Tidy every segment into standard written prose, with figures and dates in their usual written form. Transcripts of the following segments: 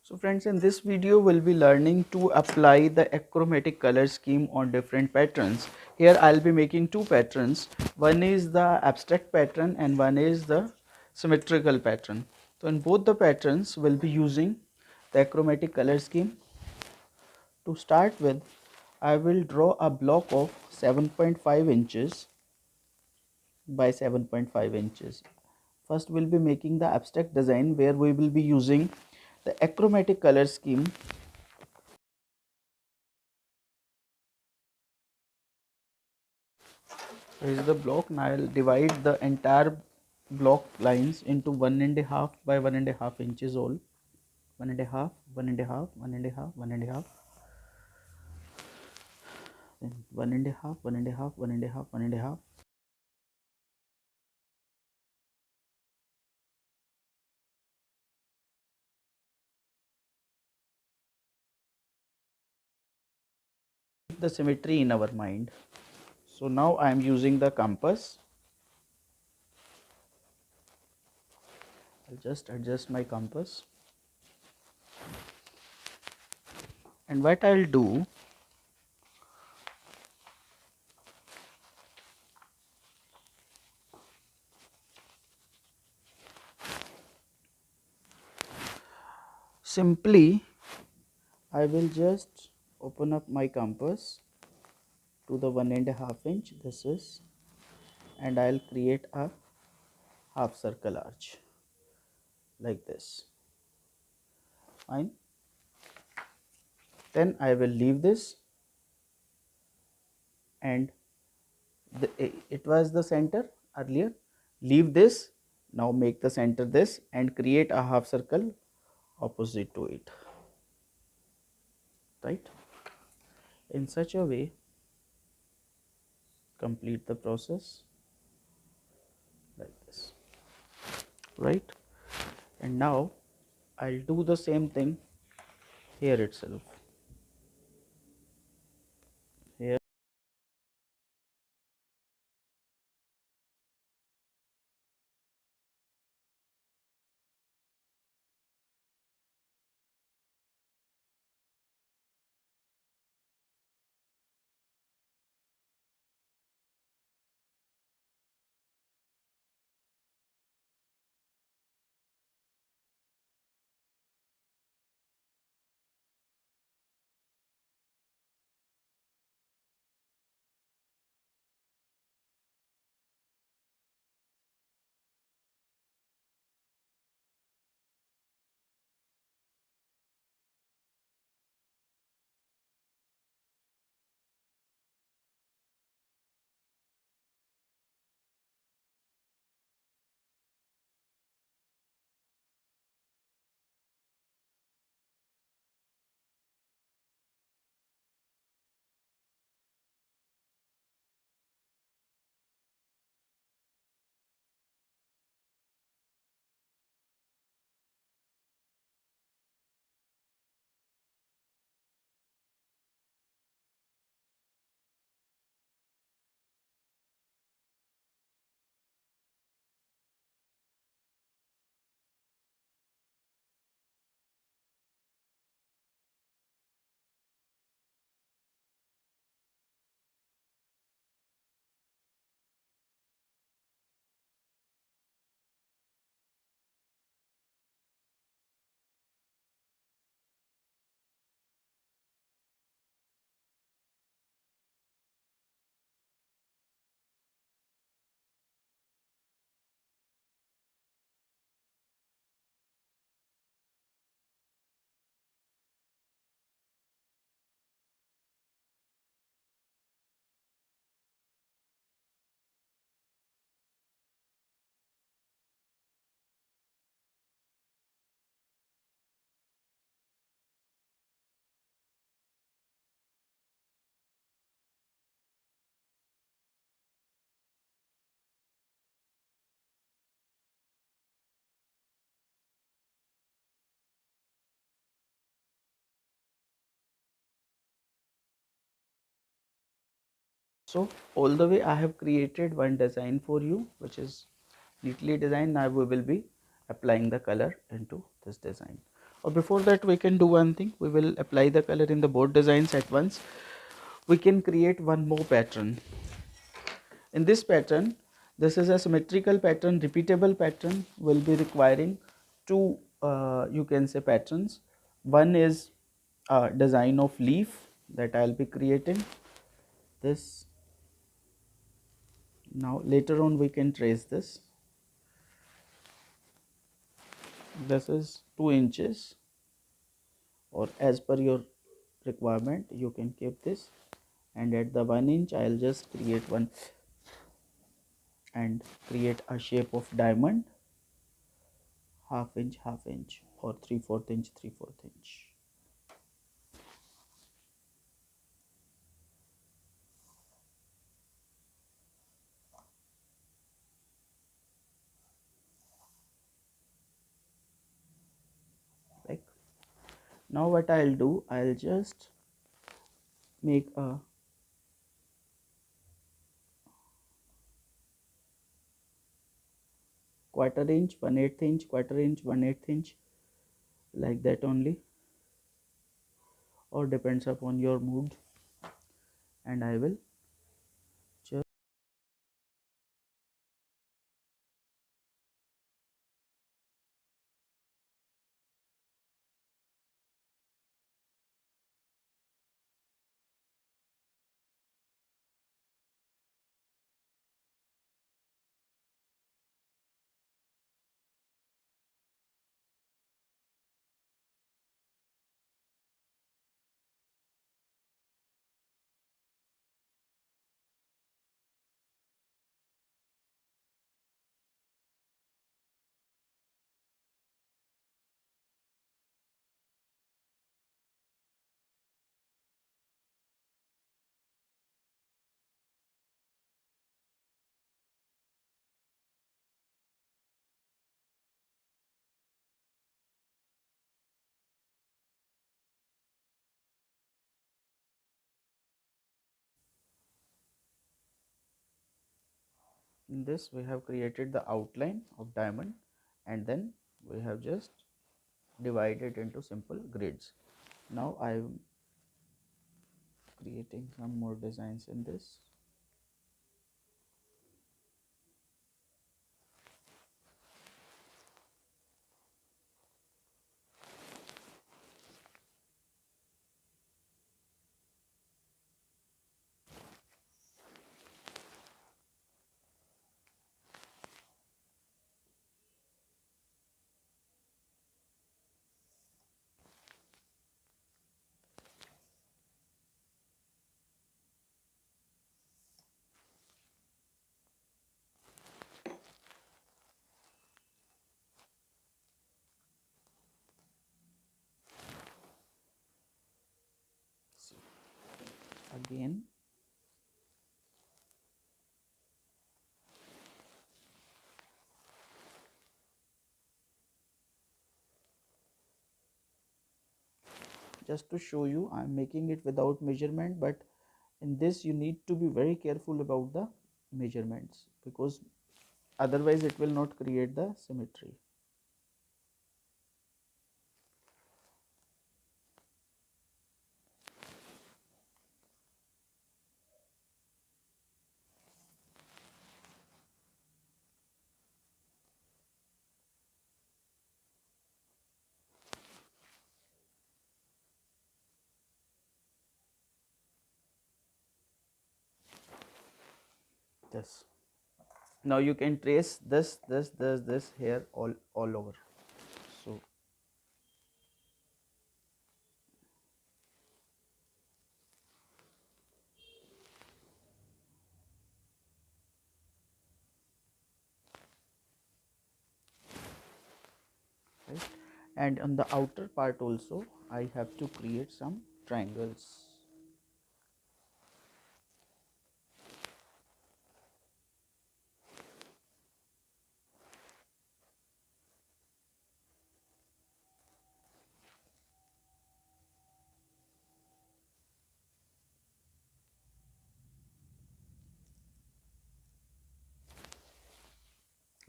So friends, in this video we'll be learning to apply the achromatic color scheme on different patterns. Here I'll be making two patterns. One is the abstract pattern and one is the symmetrical pattern. So in both the patterns we'll be using the achromatic color scheme. To start with, I will draw a block of 7.5 inches by 7.5 inches. First we'll be making the abstract design where we will be using the achromatic color scheme. Here is the block. Now I'll divide the entire block lines into 1.5 by 1.5 inches all. 1.5, 1.5, 1.5, 1.5, then 1.5, 1.5, 1.5, 1.5. The symmetry in our mind. So now I am using the compass. I'll just adjust my compass. And what I'll do, simply I will just open up my compass to the 1.5 inch. This is, and I'll create a half circle arch like this. Fine. Then I will leave this, and it was the center earlier. Leave this, now make the center this and create a half circle opposite to it, right? In such a way, complete the process like this, right? And now I'll do the same thing here itself. Here, so all the way I have created one design for you, which is neatly designed. Now we will be applying the color into this design. Or before that, we can do one thing. We will apply the color in the both designs at once. We can create one more pattern. In this pattern, this is a symmetrical pattern, repeatable pattern, will be requiring two you can say patterns. One is a design of leaf that I'll be creating this. Now later on we can trace this. This is 2 inches, or as per your requirement you can keep this, and at the 1 inch I'll just create one and create a shape of diamond, half inch, or 3/4 inch, 3/4 inch. Like, now what I'll do, I'll just make a quarter inch, 1/8 inch, quarter inch, 1/8 inch, like that only, or depends upon your mood. And I will just in this we have created the outline of diamond, and then we have just divided into simple grids. Now I am creating some more designs in this. So again, just to show you, I am making it without measurement, but in this you need to be very careful about the measurements, because otherwise it will not create the symmetry. This, now you can trace this here all over. So right, and on the outer part also I have to create some triangles,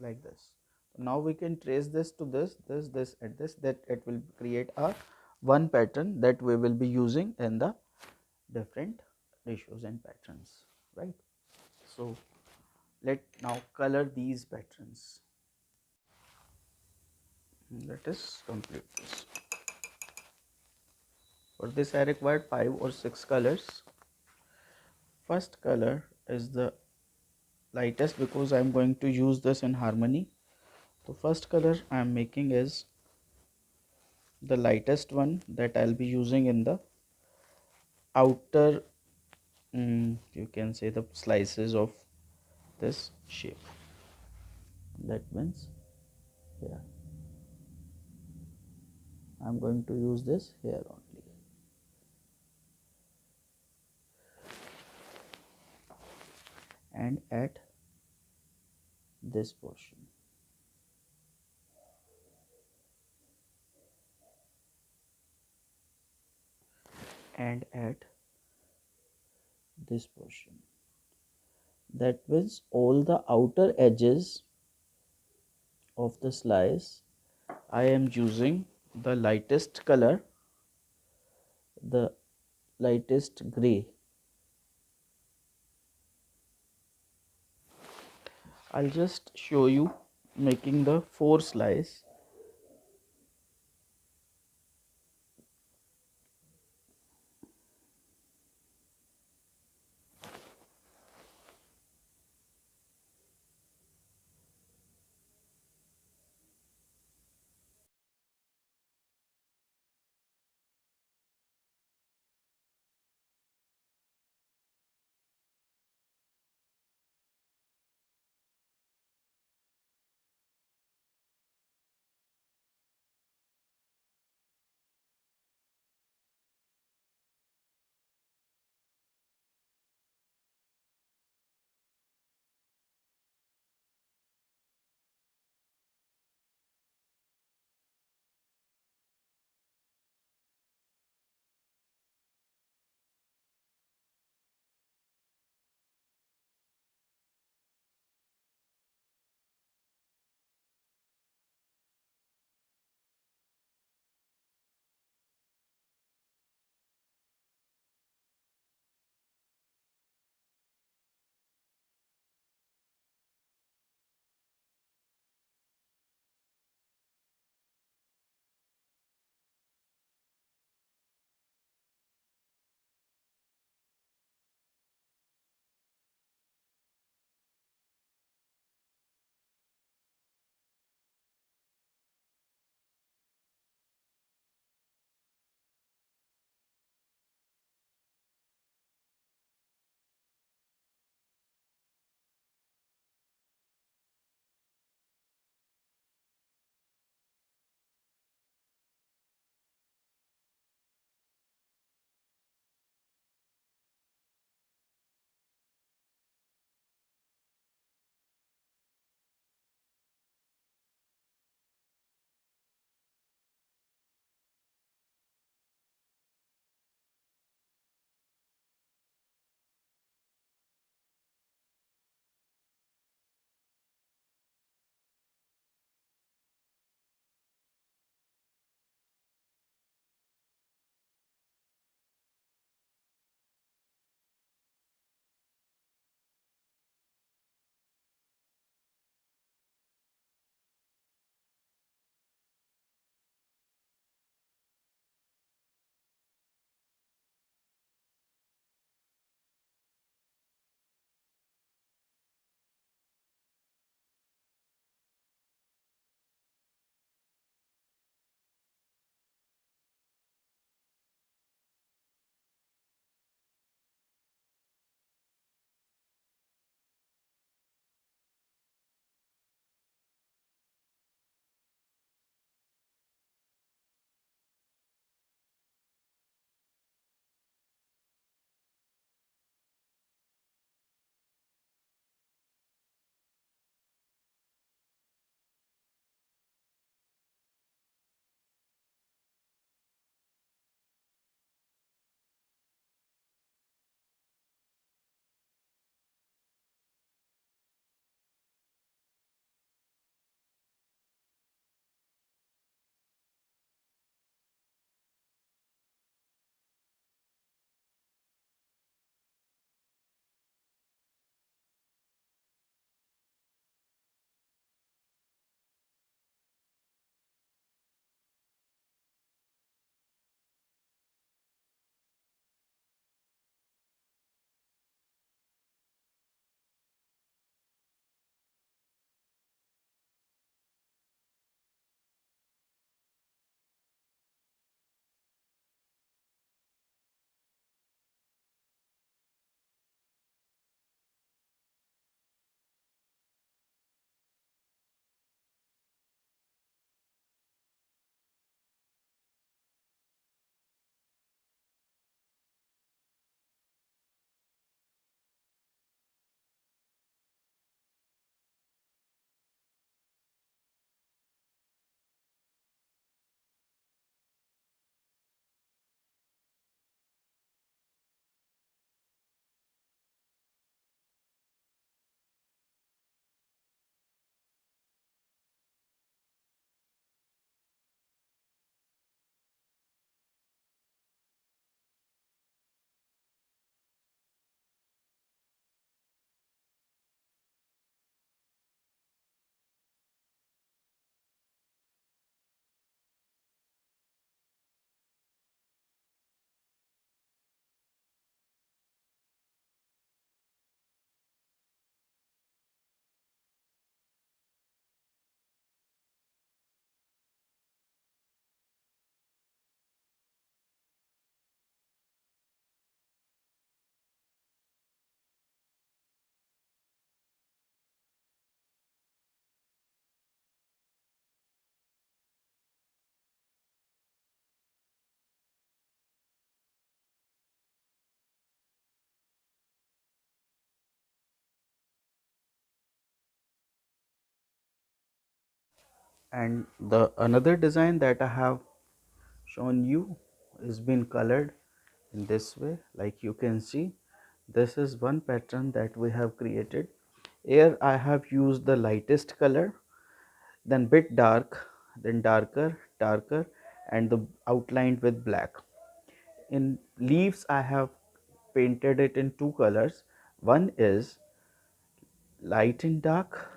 like this. Now we can trace this to this and this, that it will create a one pattern that we will be using in the different ratios and patterns, right? So let now color these patterns. Let us complete this. For this I required 5 or 6 colors. First color is the lightest because I am going to use this in harmony. The first color I am making is the lightest one that I'll be using in the outer, you can say, the slices of this shape. That means here I'm going to use this here only, and at this portion, and at this portion. That means all the outer edges of the slice I am using the lightest color, the lightest gray. I'll just show you making the 4 slice. And the another design that I have shown you is been colored in this way. Like you can see, this is one pattern that we have created. Here I have used the lightest color, then bit dark, then darker, darker, and the outlined with black. In leaves I have painted it in two colors. One is light and dark,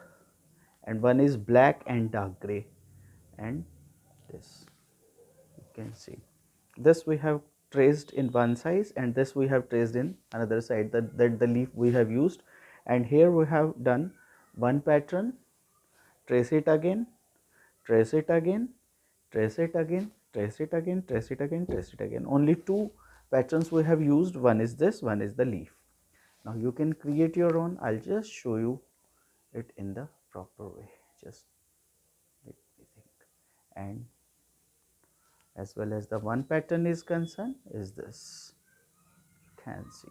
and one is black and dark gray. And this you can see, this we have traced in one side and this we have traced in another side, that the leaf we have used. And here we have done one pattern, trace it again, trace it again, trace it again, trace it again, trace it again, trace it again. Only two patterns we have used. One is this, one is the leaf. Now you can create your own. I'll just show you it in the proper way. Just let me think. And as well as the one pattern is concerned is this. You can see.